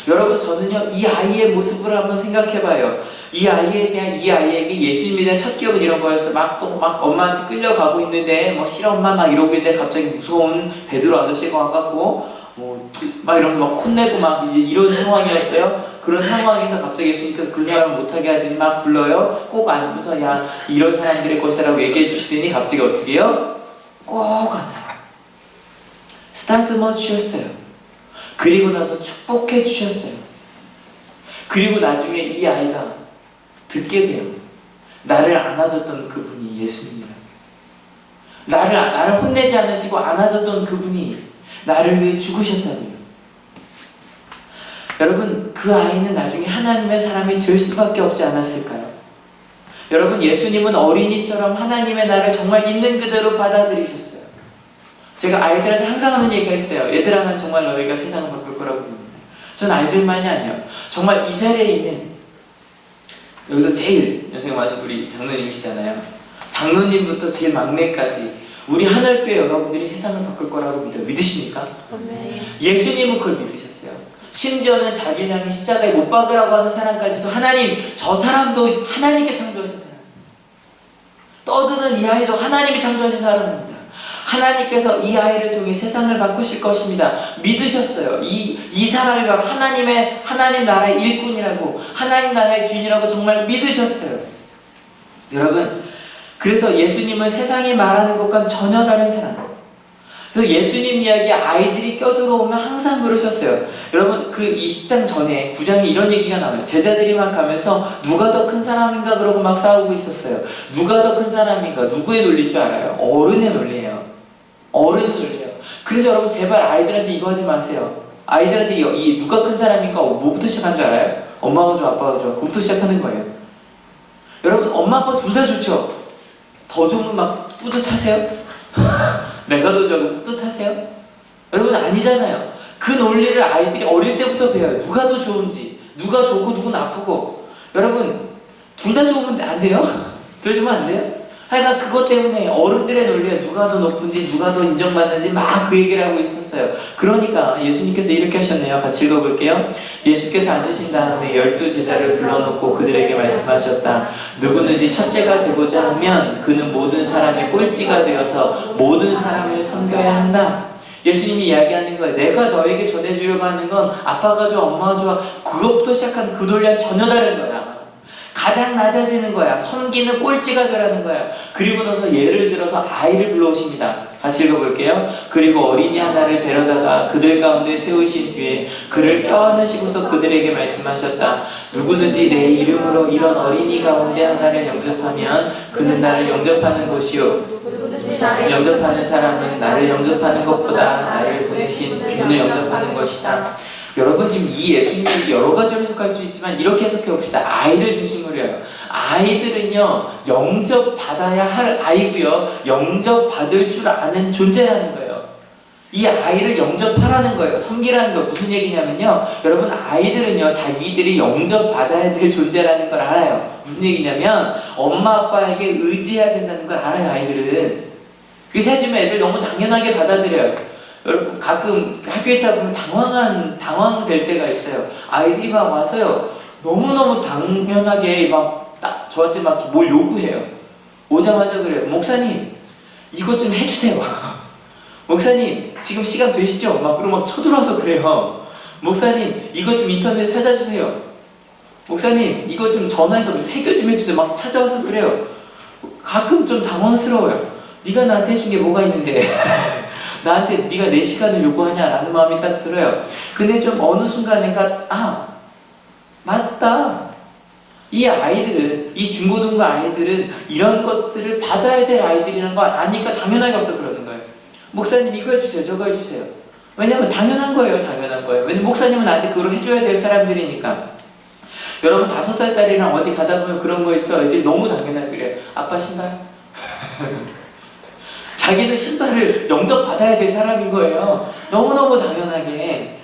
여러분 저는요 이 아이의 모습을 한번 생각해봐요. 이 아이에게 예수님에 대한 첫 기억은 이런 거였어요. 막 엄마한테 끌려가고 있는데 싫어 엄마 막 이러고 있는데 갑자기 무서운 베드로 아저씨가 와갖고 막 이러면서 막 혼내고 막 이제 이런 상황이었어요. 그런 상황에서 갑자기 예수님께서 그 사람을 못하게 하더니 막 불러요. 꼭 안고서 야 이런 사람들의 것이라고 얘기해 주시더니 갑자기 어떻게 해요? 꼭 안아요. 스타트머 주셨어요. 그리고 나서 축복해 주셨어요. 그리고 나중에 이 아이가 듣게 돼요. 나를 안아줬던 그분이 예수님이라고. 나를 혼내지 않으시고 안아줬던 그분이 나를 위해 죽으셨다고요. 여러분, 그 아이는 나중에 하나님의 사람이 될 수밖에 없지 않았을까요? 여러분, 예수님은 어린이처럼 하나님의 나를 정말 있는 그대로 받아들이셨어요. 제가 아이들한테 항상 하는 얘기가 있어요. 얘들아, 난 정말 너희가 세상을 바꿀 거라고 믿는다. 전 아이들만이 아니에요. 정말 이 자리에 있는, 여기서 제일 연세가 많으신 우리 장로님이시잖아요. 장로님부터 제일 막내까지 우리 하늘교회 여러분들이 세상을 바꿀 거라고 믿으십니까? 네. 예수님은 그걸 믿으셨어요. 심지어는 자기를 향해 십자가에 못 박으라고 하는 사람까지도 하나님, 저 사람도 하나님께 창조하신 사람, 떠드는 이 아이도 하나님이 창조하신 사람입니다. 하나님께서 이 아이를 통해 세상을 바꾸실 것입니다. 믿으셨어요. 이 사람이 바로 하나님 나라의 일꾼이라고, 하나님 나라의 주인이라고 정말 믿으셨어요. 여러분, 그래서 예수님은 세상이 말하는 것과는 전혀 다른 사람. 그래서 예수님 이야기에 아이들이 껴들어오면 항상 그러셨어요. 여러분, 그 이 10장 전에 9장에 이런 얘기가 나와요. 제자들이 막 가면서 누가 더 큰 사람인가 그러고 막 싸우고 있었어요. 누가 더 큰 사람인가? 누구의 논리인 줄 알아요? 어른의 논리예요. 어른의 논리예요. 그래서 여러분, 제발 아이들한테 이거 하지 마세요. 아이들한테 이 누가 큰 사람인가 뭐부터 시작한 줄 알아요? 엄마가 좋아, 아빠가 좋아. 그거부터 시작하는 거예요. 여러분, 엄마 아빠 둘 다 좋죠? 더 좋으면 막 뿌듯하세요? 내가 더 좋아하고 뿌듯하세요? 여러분, 아니잖아요. 그 논리를 아이들이 어릴 때부터 배워요. 누가 더 좋은지, 누가 좋고 누구는 아프고. 여러분, 둘 다 좋으면 안 돼요? 둘 좋으면 안 돼요? 하여간 그것 때문에 어른들의 논리에 누가 더 높은지, 누가 더 인정받는지 막 그 얘기를 하고 있었어요. 그러니까 예수님께서 이렇게 하셨네요. 같이 읽어볼게요. 예수께서 앉으신 다음에 12제자를 불러놓고 그들에게 말씀하셨다. 누구든지 첫째가 되고자 하면 그는 모든 사람의 꼴찌가 되어서 모든 사람을 섬겨야 한다. 예수님이 이야기하는 거예요. 내가 너에게 전해주려고 하는 건 아빠가 좋아, 엄마가 좋아, 그것부터 시작한 그 논리와는 전혀 다른 거야. 가장 낮아지는 거야. 섬기는 꼴찌가 되라는 거야. 그리고 나서 예를 들어서 아이를 불러오십니다. 같이 읽어볼게요. 그리고 어린이 하나를 데려다가 그들 가운데 세우신 뒤에 그를 껴안으시고서 그들에게 말씀하셨다. 누구든지 내 이름으로 이런 어린이 가운데 하나를 영접하면 그는 나를 영접하는 것이요, 영접하는 사람은 나를 영접하는 것보다 나를 보내신 그분을 영접하는 것이다. 여러분, 지금 이 예수님이 여러 가지로 해석할 수 있지만 이렇게 해석해 봅시다. 아이를 중심으로 해요. 아이들은요, 영접받아야 할 아이고요, 영접받을 줄 아는 존재라는 거예요. 이 아이를 영접하라는 거예요. 섬기라는 거 무슨 얘기냐면요, 여러분, 아이들은요, 자기들이 영접받아야 될 존재라는 걸 알아요. 무슨 얘기냐면 엄마 아빠에게 의지해야 된다는 걸 알아요. 아이들은. 그래서 해주면 애들 너무 당연하게 받아들여요. 여러분, 가끔 학교에 있다 보면 당황될 때가 있어요. 아이들이 막 와서요, 너무너무 당연하게 딱 저한테 막 뭘 요구해요. 오자마자 그래요. 목사님, 이것 좀 해주세요. 목사님, 지금 시간 되시죠? 막 그러고 막 쳐들어와서 그래요. 목사님, 이것 좀 인터넷에 찾아주세요. 목사님, 이것 좀 전화해서 해결 좀 해주세요. 막 찾아와서 그래요. 가끔 좀 당황스러워요. 네가 나한테 해준 게 뭐가 있는데 나한테 네가 내 시간을 요구하냐라는 마음이 딱 들어요. 근데 좀 어느 순간인가 맞다. 이 아이들은, 이 중고등부 아이들은 이런 것들을 받아야 될 아이들이라는 걸 아니까 당연하게 와서 그러는 거예요. 목사님, 이거 해주세요, 저거 해주세요. 왜냐면 당연한 거예요. 왜냐면 목사님은 나한테 그걸 해줘야 될 사람들이니까. 여러분, 5살짜리랑 어디 가다 보면 그런 거 있죠. 애들이 너무 당연하게 그래요. 아빠 신발? 자기는 신발을 영접받아야 될 사람인 거예요. 너무너무 당연하게.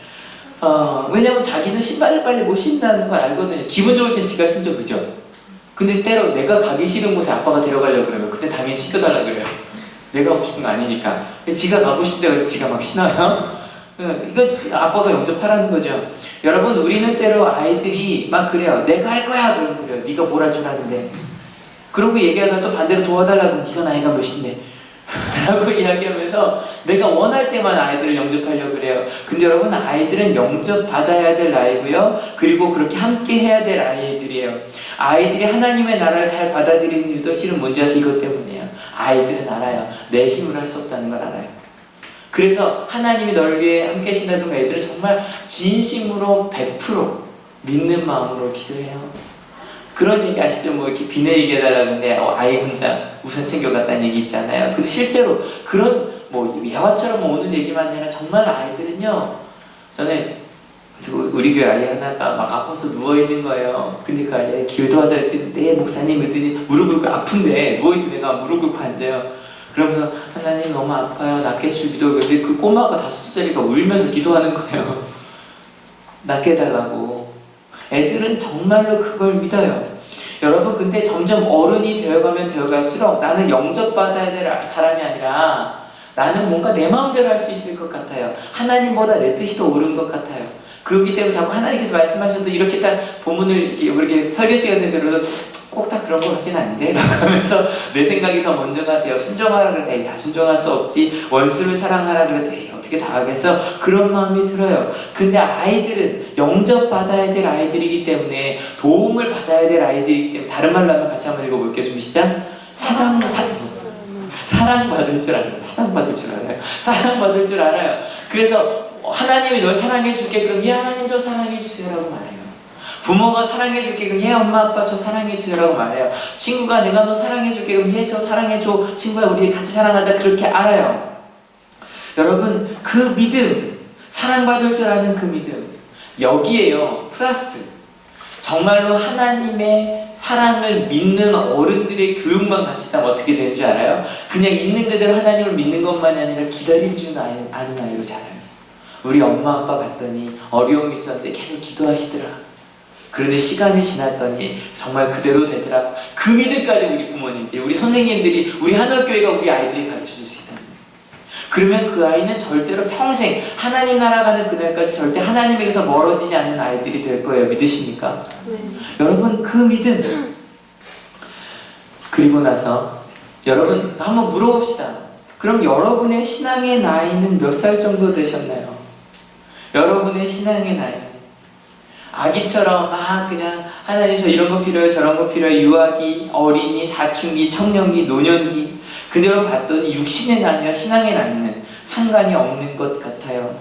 왜냐면 자기는 신발을 빨리 못 신다는 걸 알거든요. 기분 좋을 땐 지가 신죠, 그죠? 근데 때로 내가 가기 싫은 곳에 아빠가 데려가려고 그러면 그때 당연히 신겨달라고 그래요. 내가 하고 싶은 거 아니니까. 지가 가고 싶대 그래서 지가 막 신어요. 이건 아빠가 영접하라는 거죠. 여러분, 우리는 때로 아이들이 막 그래요. 내가 할 거야! 그러면 그래요. 네가 뭘 할 줄 아는데. 그러고 얘기하다가 또 반대로 도와달라고 하면 네가 나이가 몇인데 라고 이야기하면서 내가 원할 때만 아이들을 영접하려고 그래요. 근데 여러분, 아이들은 영접받아야 될 아이고요, 그리고 그렇게 함께 해야 될 아이들이에요. 아이들이 하나님의 나라를 잘 받아들이는 이유도 실은 문제가 이것 때문이에요. 아이들은 알아요. 내 힘으로 할 수 없다는 걸 알아요. 그래서 하나님이 너를 위해 함께 하신다는 애들은 정말 진심으로 100% 믿는 마음으로 기도해요. 그런 얘기 아시죠? 뭐 이렇게 비 내리게 해달라고 하는데 아이 혼자 우산 챙겨갔다는 얘기 있잖아요. 근데 실제로 그런 뭐 예화처럼 오는 얘기만 아니라 정말 아이들은요, 저는 우리 교회 아이 하나가 막 아파서 누워있는 거예요. 근데 그 아이가 기도하자 했더니 네 목사님 그랬더니 무릎 꿇고 아픈데 누워있던 애가 무릎 꿇고 앉아요. 그러면서 하나님 너무 아파요. 낫게 해줄 기도. 근데 그 꼬마가 5살짜리가 울면서 기도하는 거예요. 낫게 해달라고. 애들은 정말로 그걸 믿어요. 여러분 근데 점점 어른이 되어가면 되어갈수록 나는 영접받아야 될 사람이 아니라 나는 뭔가 내 마음대로 할 수 있을 것 같아요. 하나님보다 내 뜻이 더 옳은 것 같아요. 그렇기 때문에 자꾸 하나님께서 말씀하셔도 이렇게 딱 본문을 이렇게 설교 시간에 들어도 꼭 다 그런 것 같지는 않은데 라고 하면서 내 생각이 더 먼저가 돼요. 순종하라 그래도 에이, 다 순종할 수 없지. 원수를 사랑하라 그래도 에이, 어떻게 다 하겠어? 그런 마음이 들어요. 근데 아이들은 영접받아야 될 아이들이기 때문에 도움을 받아야 될 아이들이기 때문에 다른 말로 하면 같이 한번 읽어볼게요. 좀 시작. 사랑받을 줄 알아요. 사랑받을 줄 알아요. 사랑받을 줄 알아요. 그래서 하나님이 널 사랑해 줄게. 그럼 예 하나님 저 사랑해 주세요라고 말해요. 부모가 사랑해 줄게. 그럼 예 엄마 아빠 저 사랑해 주세요라고 말해요. 친구가 내가 너 사랑해 줄게. 그럼 예 저 사랑해 줘. 친구야 우리 같이 사랑하자. 그렇게 알아요. 여러분 그 믿음, 사랑받을 줄 아는 그 믿음 여기에요. 플러스 정말로 하나님의 사랑을 믿는 어른들의 교육만 같이 있다면 어떻게 되는 줄 알아요? 그냥 있는 그대로 하나님을 믿는 것만이 아니라 기다릴 줄 아는 아이로 자라요. 우리 엄마 아빠 봤더니 어려움이 있었는데 계속 기도하시더라. 그런데 시간이 지났더니 정말 그대로 되더라. 그 믿음까지 우리 부모님들이, 우리 선생님들이, 우리 하늘교회가 우리 아이들이 가르쳐줄 수 있다는 거예요. 그러면 그 아이는 절대로 평생 하나님 나라 가는 그날까지 절대 하나님에게서 멀어지지 않는 아이들이 될 거예요. 믿으십니까? 네. 여러분 그 믿음. 그리고 나서 여러분 한번 물어봅시다. 그럼 여러분의 신앙의 나이는 몇 살 정도 되셨나요? 여러분의 신앙의 나이는 아기처럼 그냥 하나님 저 이런 거 필요해요 저런 거 필요해요 유아기, 어린이, 사춘기, 청년기, 노년기 그대로 봤더니 육신의 나이와 신앙의 나이는 상관이 없는 것 같아요.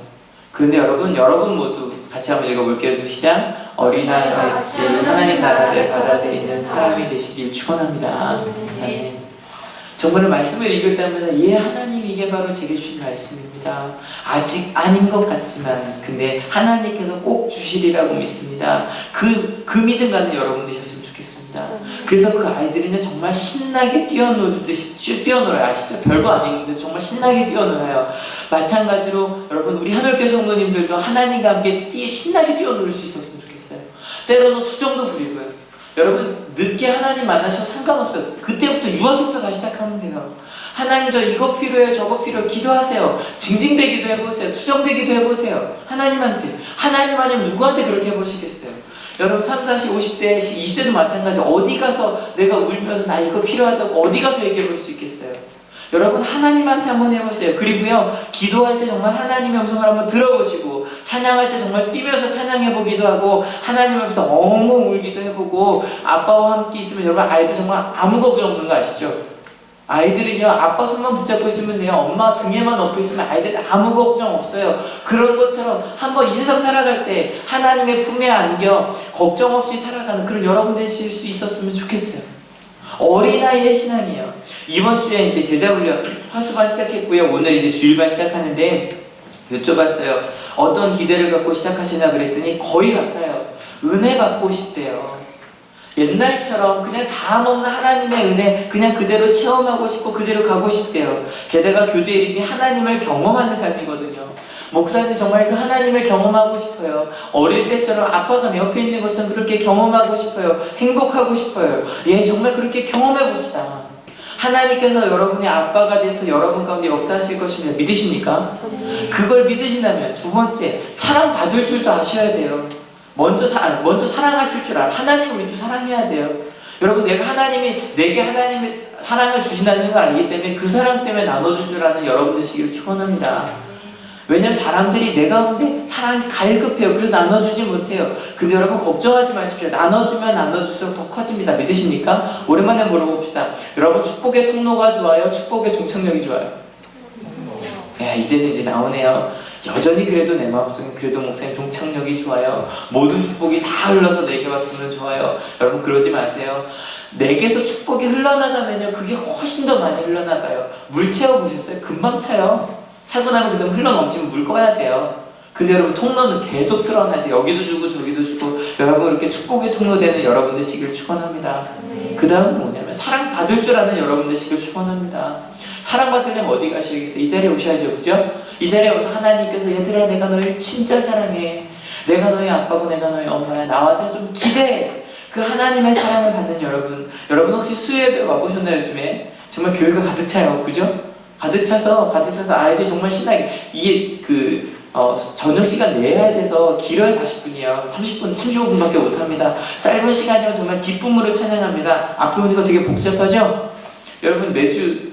그런데 여러분 모두 같이 한번 읽어볼게요. 좀 시작. 어린아이와 같이 하나님 나라를 받아들이는 사람이 되시길 축원합니다. 아멘. 정말 말씀을 읽을 때마다 예 하나님 이게 바로 제게 주신 말씀입니다. 아직 아닌 것 같지만 근데 하나님께서 꼭 주시리라고 믿습니다. 그 믿음 가는 여러분 되셨으면 좋겠습니다. 그래서 그 아이들은 정말 신나게 뛰어놀듯이 뛰어놀아요. 아시죠? 별거 아닌데 정말 신나게 뛰어놀아요. 마찬가지로 여러분 우리 하늘교회 성도님들도 하나님과 함께 신나게 뛰어놀 수 있었으면 좋겠어요. 때로는 투정도 부리고요. 여러분 늦게 하나님 만나셔도 상관없어요. 그때부터 유아기부터 다시 시작하면 돼요. 하나님 저 이거 필요해요 저거 필요해요 기도하세요. 징징대기도 해보세요. 투정대기도 해보세요. 하나님한테. 하나님 아니면 누구한테 그렇게 해보시겠어요? 여러분 3, 40, 50대, 20대도 마찬가지. 어디 가서 내가 울면서 나 이거 필요하다고 어디 가서 얘기해 볼 수 있겠어요? 여러분 하나님한테 한번 해보세요. 그리고요 기도할 때 정말 하나님의 음성을 한번 들어보시고 찬양할 때 정말 뛰면서 찬양해보기도 하고 하나님 앞에서 엉엉 울기도 해보고 아빠와 함께 있으면 여러분 아이들 정말 아무 걱정 없는 거 아시죠? 아이들은요 아빠 손만 붙잡고 있으면 돼요. 엄마 등에만 엎여 있으면 아이들은 아무 걱정 없어요. 그런 것처럼 한번 이 세상 살아갈 때 하나님의 품에 안겨 걱정 없이 살아가는 그런 여러분 되실 수 있었으면 좋겠어요. 어린아이의 신앙이에요. 이번 주에 이제 제자훈련 화수반 시작했고요. 오늘 이제 주일반 시작하는데 여쭤봤어요. 어떤 기대를 갖고 시작하시나 그랬더니 거의 같아요. 은혜 받고 싶대요. 옛날처럼 그냥 다음 없는 하나님의 은혜 그냥 그대로 체험하고 싶고 그대로 가고 싶대요. 게다가 교제 이름이 하나님을 경험하는 삶이거든요. 목사님 정말 그 하나님을 경험하고 싶어요. 어릴 때처럼 아빠가 내 옆에 있는 것처럼 그렇게 경험하고 싶어요. 행복하고 싶어요. 예, 정말 그렇게 경험해 봅시다. 하나님께서 여러분의 아빠가 돼서 여러분 가운데 역사하실 것입니다. 믿으십니까? 그걸 믿으신다면 두 번째, 사랑받을 줄도 아셔야 돼요. 먼저 사랑하실 줄 알아. 하나님을 우리 사랑해야 돼요. 여러분 내가 내게 하나님의 사랑을 주신다는 걸 알기 때문에 그 사랑 때문에 나눠줄 줄 아는 여러분 되시기를 축원합니다. 왜냐면 사람들이 내 가운데 사랑이 갈급해요. 그래서 나눠주지 못해요. 근데 여러분 걱정하지 마십시오. 나눠주면 나눠줄수록 더 커집니다. 믿으십니까? 오랜만에 물어봅시다. 여러분 축복의 통로가 좋아요? 축복의 종착역이 좋아요? 야 이제는 이제 나오네요. 여전히 그래도 내 마음속에 그래도 목사님 종착역이 좋아요. 모든 축복이 다 흘러서 내게 왔으면 좋아요. 여러분 그러지 마세요. 내게서 축복이 흘러나가면요 그게 훨씬 더 많이 흘러나가요. 물 채워보셨어요? 금방 차요. 차고 나면 그다음 흘러넘치면 물 꺼야 돼요. 근데 여러분 통로는 계속 쓸어놔야 돼. 여기도 주고 저기도 주고 여러분 이렇게 축복의 통로되는 여러분 되시길 축원합니다. 그 다음은 뭐냐면 사랑받을 줄 아는 여러분 되시길 축원합니다. 사랑받으려면 어디 가셔야겠어요? 이 자리에 오셔야죠. 그죠? 이 자리에 와서 하나님께서 얘들아 내가 너를 진짜 사랑해. 내가 너의 아빠고 내가 너의 엄마야. 나한테 좀 기대해. 그 하나님의 사랑을 받는 여러분 혹시 수요예배 와보셨나요? 요즘에? 정말 교회가 가득 차요. 그죠? 가득 차서 아이들이 정말 신나게 이게 저녁 시간 내야 돼서 길어야 40분이에요. 30분, 35분밖에 못합니다. 짧은 시간이면 정말 기쁨으로 찬양합니다. 앞에 오니까 되게 복잡하죠? 여러분 매주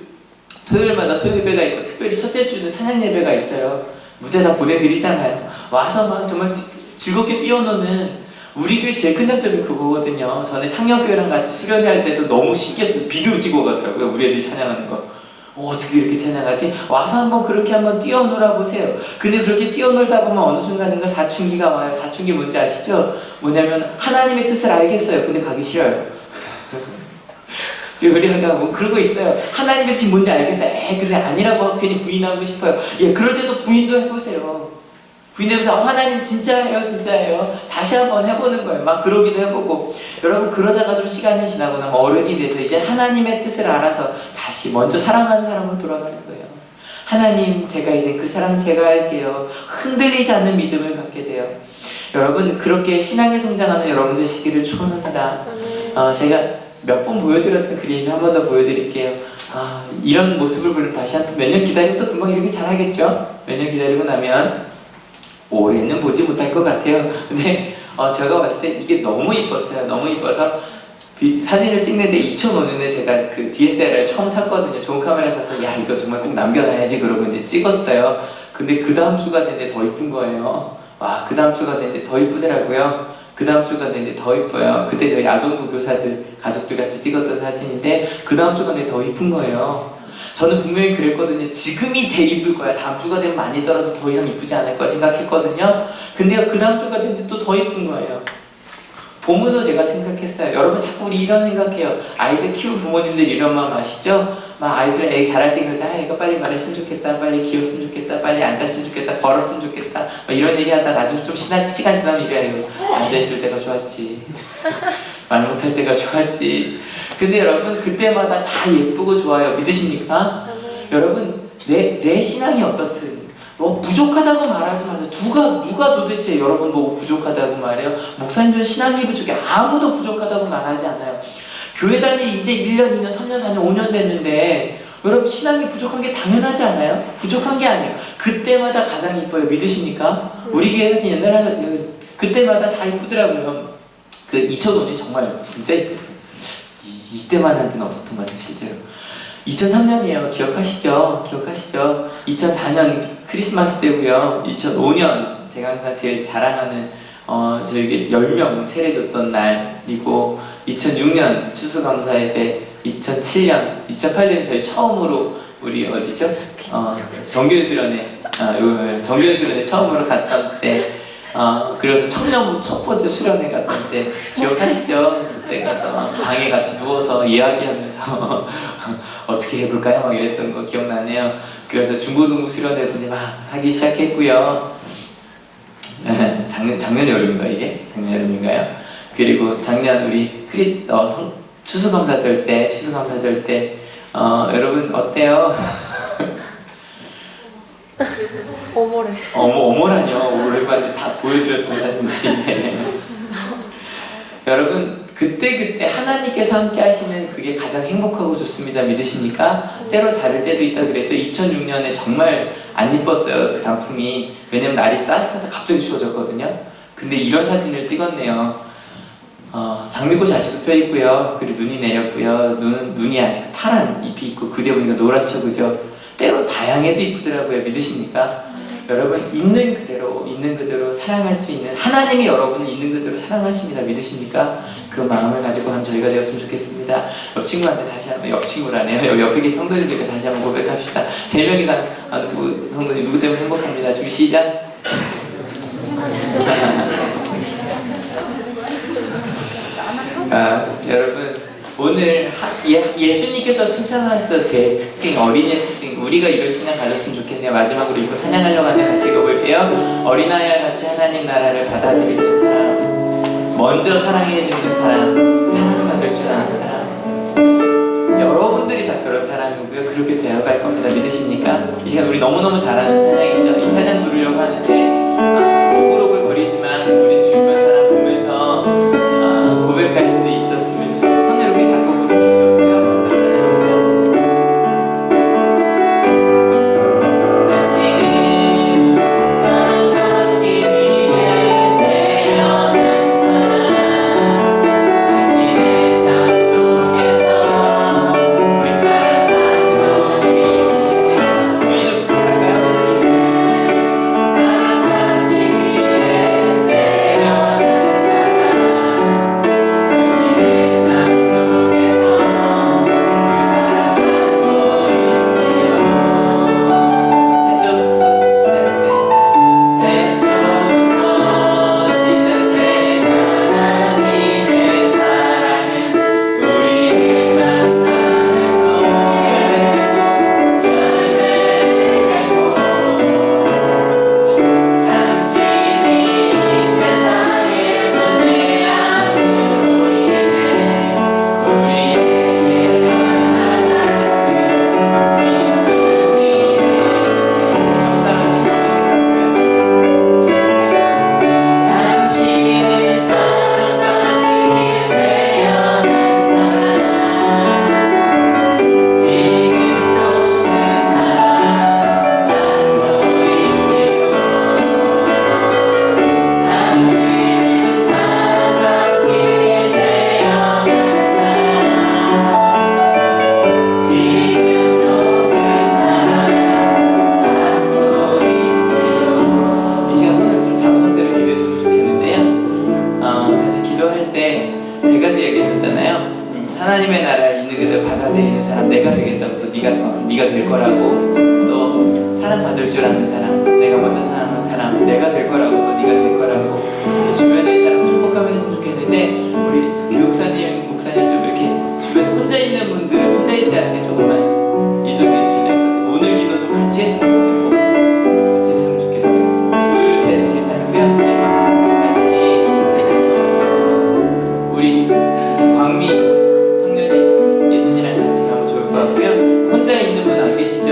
토요일마다 토요일 예배가 있고 특별히 첫째 주는 찬양 예배가 있어요. 무대다 보내드리잖아요. 와서 막 정말 즐겁게 뛰어노는 우리 교회 제일 큰 장점이 그거거든요. 전에 창녕교회랑 같이 수련회 할 때도 너무 신기했어요. 비디오 찍어 가더라고요. 우리 애들이 찬양하는 거. 어떻게 이렇게 찬양하지? 와서 한번 그렇게 한번 뛰어놀아 보세요. 근데 그렇게 뛰어놀다 보면 어느 순간인가 사춘기가 와요. 사춘기 뭔지 아시죠? 뭐냐면 하나님의 뜻을 알겠어요. 근데 가기 싫어요. 지금 우리 아까 뭐 그러고 있어요. 하나님의 뜻이 뭔지 알겠어요. 근데 아니라고 괜히 부인하고 싶어요. 그럴 때도 부인도 해보세요. 부인해보세요. 하나님 진짜예요. 다시 한번 해보는 거예요. 막 그러기도 해보고. 여러분 그러다가 좀 시간이 지나고 나면 어른이 돼서 이제 하나님의 뜻을 알아서 다시 먼저 사랑하는 사람으로 돌아가는 거예요. 하나님 제가 이제 그 사랑 제가 할게요. 흔들리지 않는 믿음을 갖게 돼요. 여러분 그렇게 신앙에 성장하는 여러분 되시기를 축원합니다. 제가 몇 번 보여드렸던 그림 한 번 더 보여드릴게요. 이런 모습을 보면 다시 한 번 몇 년 기다리면 또 금방 이렇게 잘하겠죠? 몇 년 기다리고 나면 올해는 보지 못할 것 같아요. 근데 제가 봤을 때 이게 너무 이뻤어요. 너무 이뻐서 사진을 찍는데 2005년에 제가 그 DSLR을 처음 샀거든요. 좋은 카메라 사서 이거 정말 꼭 남겨놔야지 그러고 이제 찍었어요. 근데 그 다음 주가 됐는데 더 이쁜 거예요. 그 다음 주가 됐는데 더 이쁘더라고요. 그 다음 주가 됐는데 더 이뻐요. 그때 저희 아동부 교사들 가족들 같이 찍었던 사진인데 그 다음 주가 됐는데 더 이쁜 거예요. 저는 분명히 그랬거든요. 지금이 제일 이쁠 거야. 다음 주가 되면 많이 떨어서 더 이상 이쁘지 않을 거야 생각했거든요. 근데 그 다음 주가 됐는데 또 더 이쁜 거예요. 보면서 제가 생각했어요. 여러분 자꾸 우리 이런 생각해요. 아이들 키운 부모님들 이런 마음 아시죠? 막 아이들 애 잘할 때 그러다 애가 빨리 말했으면 좋겠다, 빨리 귀여웠으면 좋겠다, 빨리 앉았으면 좋겠다, 걸었으면 좋겠다 막 이런 얘기 하다 나중에 좀 시간 지나면 이래요. 앉아있을 때가 좋았지. 말 못할 때가 좋았지. 근데 여러분 그때마다 다 예쁘고 좋아요. 믿으십니까? 여러분 내 신앙이 어떻든 부족하다고 말하지 마세요. 누가 도대체 여러분 보고 부족하다고 말해요? 목사님들 신앙이 부족해. 아무도 부족하다고 말하지 않아요. 교회 다니 이제 1년, 2년, 3년, 4년, 5년 됐는데 여러분 신앙이 부족한 게 당연하지 않아요? 부족한 게 아니에요. 그때마다 가장 이뻐요. 믿으십니까? 우리 교회 사진 옛날에 그때마다 다 이쁘더라고요. 그 2005년이 정말 진짜 이뻤어요. 이때만 한 데는 없었던 것 같아요. 실제로. 2003년이에요. 기억하시죠? 2004년 크리스마스 때고요. 2005년 제가 항상 제일 자랑하는 저에게 10명 세례줬던 날이고 2006년 추수감사예배 2007년, 2008년 저희 처음으로 우리 어디죠? 정규수련회 정규수련회 처음으로 갔던 때 그래서 청년부 첫 번째 수련회 갔던 때 기억하시죠? 그때 가서 방에 같이 누워서 이야기하면서 어떻게 해볼까요? 막 이랬던 거 기억나네요. 그래서 중고등부 수련회들이 막 하기 시작했고요. 작년 여름인가요 이게? 작년 여름인가요? 그리고 작년 우리 추수감사 될 때 여러분 어때요? 어머래. 어머라뇨. 오랜만에 다 보여드렸던 사진인데 여러분 그때 하나님께서 함께 하시는 그게 가장 행복하고 좋습니다. 믿으십니까? 때로 다를 때도 있다 그랬죠. 2006년에 정말 안 이뻤어요. 그 단풍이. 왜냐면 날이 따뜻하다 갑자기 추워졌거든요. 근데 이런 사진을 찍었네요. 장미꽃이 아직도 펴있고요. 그리고 눈이 내렸고요. 눈이 아직 파란 잎이 있고 그대 보니까 노랗죠. 그죠? 때로 다양해도 이쁘더라고요. 믿으십니까? 여러분 있는 그대로 사랑할 수 있는 하나님이 여러분을 있는 그대로 사랑하십니다. 믿으십니까? 그 마음을 가지고 한 저희가 되었으면 좋겠습니다. 옆 친구한테 다시 한번 옆 친구라네요. 여기 옆에 계신 성도님들께 다시 한번 고백합시다. 3명 이상 성도님 누구 때문에 행복합니다. 준비 시작. 여러분 오늘 예수님께서 칭찬하셨던 제 특징, 어린이의 특징, 우리가 이런 신앙 가졌으면 좋겠네요. 마지막으로 이거 찬양하려고 하는데 같이 읽어볼게요. 어린아이와 같이 하나님 나라를 받아들이는 사람, 먼저 사랑해주는 사람, 사랑받을 줄 아는 사람. 여러분들이 다 그런 사람이고요. 그렇게 되어갈 겁니다. 믿으십니까? 이 시간 우리 너무너무 잘하는 찬양이죠. 이 찬양 부르려고 하는데 호구로글 거리지만 우리 주변 사람 보면서 고백할 수 있었으면 좋겠어요. 손을 이렇게 잡고 부르시고요. 먼저 찬양합시다. 당신은 사랑받기 위해 태어난 사람, 당신의 삶 속에서 그 사랑받고 있으며 주의 좀 축복할까요? 사랑받기 위해 태어난 사람, 당신의 삶 속에서 그 사랑받고 있지요. 태초부터 시작된 하나님의 사랑은 우리를 만나는 통에 열매를 맺고, 당신이 세상의 문제함으로 인해 우리에게 얼마나 큰 기쁨이 당신은 사랑받기 위해 태어난 사람, 지금도 그 사랑받고 있지요. 당신은 사랑받기 위해 태어난 사람, 지금도 그 사랑받고 있지요. 이 시간 손을 좀 잡은 상태로 기도했으면 좋겠는데요. 같이 기도할 때 세 가지 얘기하셨잖아요. 하나님의 나라를 있는 그대로 받아들이는 사람, 내가 되겠다고, 또 네가 될 거라고, 또 사랑받을 줄 아는 사람, 내가 먼저 사랑하는 사람, 내가 될 거라고, 또 네가 될 거라고, 이렇게 주변에 있는 사람 축복하면 했으면 좋겠는데, 우리 교육사님, 목사님 좀 이렇게 주변에 혼자 있는 분들, 혼자 있지 않게 조금만 이동해 주시면서 오늘 기도도 같이 했으면 좋겠고, 같이 했으면 좋겠어요. 둘, 셋 괜찮고요. 같이 우리 광미 청년이 예진이랑 같이 가면 좋을 것 같고요. 혼자 있는 분 안 계시죠?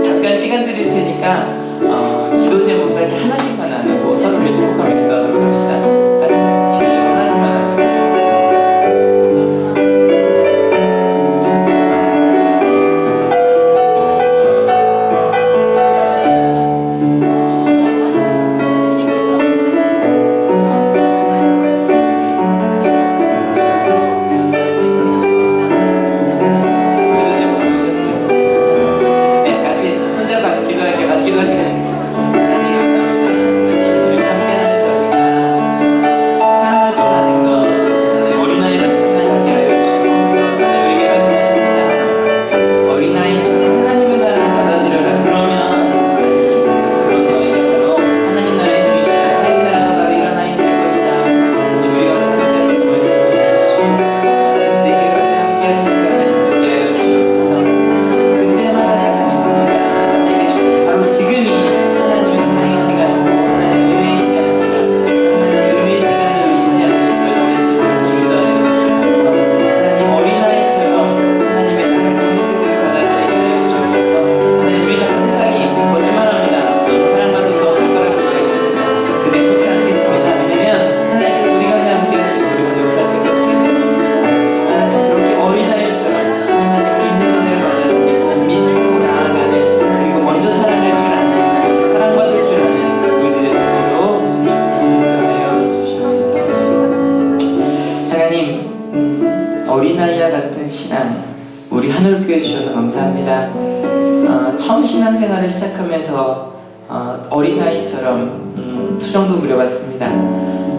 잠깐 시간 드릴 테니까 기도 제목 짧게 하나씩만 나누고 서로를 축복하며 기도하도록 합시다. 같이 기도 제목 하나씩만 나누고. 기도 제목 보내주셨어요. 네, 같이 손잡고 같이 기도할게요. 같이 기도하시겠습니다. 하나님 감사합니다. 하나님 우리 함께하는 저희가 사랑할 줄 아는 것, 하나님 어린아이랑 신앙을 함께 하여 주시옵소서. 하나님 우리에게 말씀하십니다. 어린아이처럼 하나님의 나라를 받아들여라. 그러면 그런 너희가 바로 하나님 나라의 주인이라. 하나님 나라가 바로 이런 아이 될 것이다. 하나님 우리 여러 함께 하시고 말씀해 주시고 세계를 함께 하시고 하나님 함께 하여 주시옵소서. 그때마다 가장 힘듭니다. 하나님께 주시고 바로 지금이 하나님의 사랑의 시간이고 하나님의 은혜의 시간입니다. 하나님의 은혜의 시간을 놓치지 않는 저희가 될수 있는 목소리를 다하여 주시옵소서. 하나님 어린아이처럼 하나님의 나라를 있는 그대로 받아들이게 하여 주시옵소서. 하나님 우리 자꾸 세상이 거짓말합니다. 너는 사랑받을 수 없을 거라고 이야기합니다. 그대 좋지 않겠습니다. 왜냐면 하나님 우리가 함께 하시고 우리가 역사하실 것이기 때문입니다. 하나님 그렇게 어린아이처럼 하나님 있는 은혜를 받아들이고 믿고 나아가는, 그리고 먼저 사랑할 줄 아는, 사랑받을 줄 아는 우리들의 수고로 하여 주시옵소서. 하나님 어린아이와 같은 신앙 우리 하늘교회 주셔서 감사합니다. 처음 신앙생활을 시작하면서 어린아이처럼 투정도 부려봤습니다.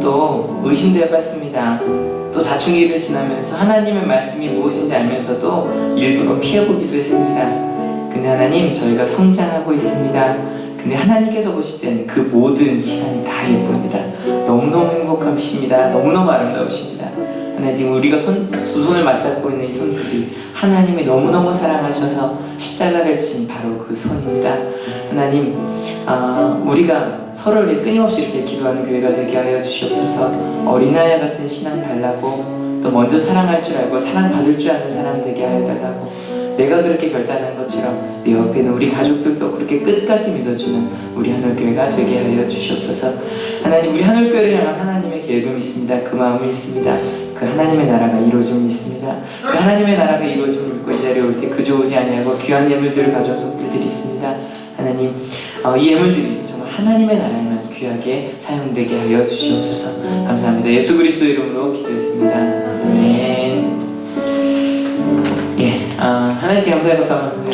또 의심도 해봤습니다. 또 사춘기를 지나면서 하나님의 말씀이 무엇인지 알면서도 일부러 피해보기도 했습니다. 근데 하나님 저희가 성장하고 있습니다. 근데 하나님께서 보실 때는 그 모든 시간이 다 예쁩니다. 너무너무 행복하십니다. 너무너무 아름다우십니다. 하나님 지금 우리가 두 손을 맞잡고 있는 이 손길이 하나님이 너무너무 사랑하셔서 십자가를 진 바로 그 손입니다. 하나님 우리가 서로를 끊임없이 이렇게 기도하는 교회가 되게 하여 주시옵소서. 어린아이 같은 신앙 달라고, 또 먼저 사랑할 줄 알고 사랑받을 줄 아는 사람 되게 하여 달라고, 내가 그렇게 결단한 것처럼 내 옆에 있는 우리 가족들도 그렇게 끝까지 믿어주는 우리 하늘교회가 되게 하여 주시옵소서. 하나님, 우리 하늘교회를 향한 하나님의 계획을 믿습니다. 그 마음을 믿습니다. 그 하나님의 나라가 이루어짐을 믿습니다. 그 하나님의 나라가 이루어짐을 믿고 이 자리에 올 때 그저 오지 아니하고 귀한 예물들을 가져온 손길들이 있습니다. 하나님, 이 예물들이 정말 하나님의 나라에만 귀하게 사용되게 하여 주시옵소서. 감사합니다. 예수 그리스도 이름으로 기도했습니다. 아멘. 하나님께 감사의 박수 한번